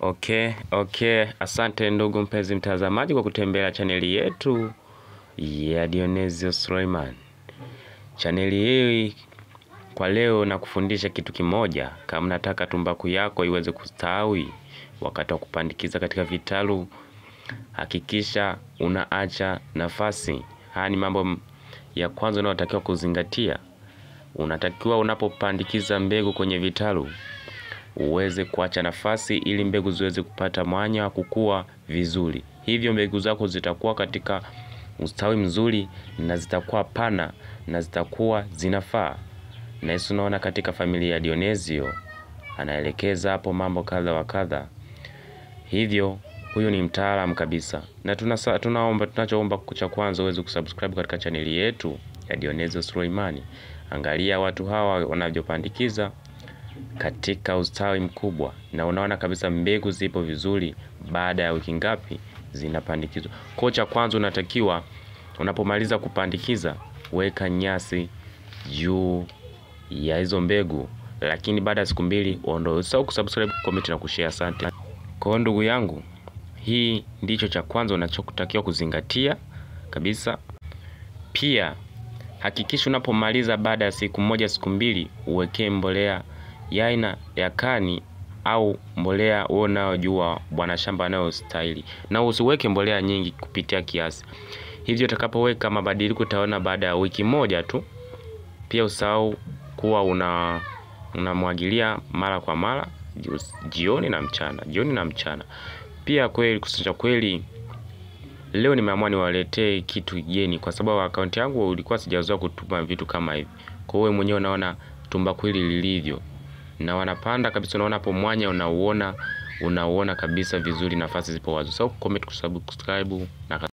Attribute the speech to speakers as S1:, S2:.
S1: Okay. Asante ndugu mpenzi mtazamaji kwa kutembelea chaneli yetu ya Dionesio Suleiman. Chaneli hii kwa leo na kufundisha kitu kimoja. Kama nataka tumbaku yako iweze kustawi wakati wa kupandikiza katika vitalu, hakikisha unaacha nafasi. Haya ni mambo ya kwanza unayotakiwa kuzingatia. Unatakiwa unapopandikiza mbegu kwenye vitalu uweze kuacha nafasi ili mbegu ziweze kupata mwanya wa kukua vizuri. Hivyo mbegu zako zitakuwa katika ustawi mzuri na zitakuwa pana na zitakuwa zinafaa. Na Yesu naona katika familia ya Dionesio anaelekeza hapo mambo kadha wa kadha. Hivyo huyu ni mtaalamu kabisa. Na tunachoomba cha kwanza uweze kusubscribe katika chaneli yetu ya Dionesio Suleiman. Angalia watu hawa wanavyopandikiza katika ustawi mkubwa, na unaona kabisa mbegu zipo vizuri baada ya wiki ngapi zinapandikizwa. Kwa cha kwanza unatakiwa unapomaliza kupandikiza weka nyasi juu ya hizo mbegu, lakini baada ya siku 2 ondoa. Usisahau kusubscribe, comment na kushare. Asante. Kwa ndugu yangu, hii ndicho cha kwanza unachotakiwa kuzingatia kabisa. Pia hakikisha unapomaliza baada ya siku 1 siku 2 uwekee mbolea ya aina ya kani au mbolea wewe unayojua bwana shamba anayostahili, na usiweke mbolea nyingi kupitia kiasi. Hivyo utakapoweka mabadiliko utaona baada ya wiki 1 tu. Pia usahau kuwa unamwagilia mara kwa mara, jioni na mchana. Pia kweli leo nimeamua niwaletee kitu kigeni kwa sababu akaunti yangu ilikuwa sijazoea kutuma vitu kama hivi. Kwa hiyo mwenyewe unaona tumbaku hili lilivyo, na wanapanda kabisa. Unaona hapo mwanya unauona kabisa vizuri, nafasi zipo wazi. So comment, kusubscribe na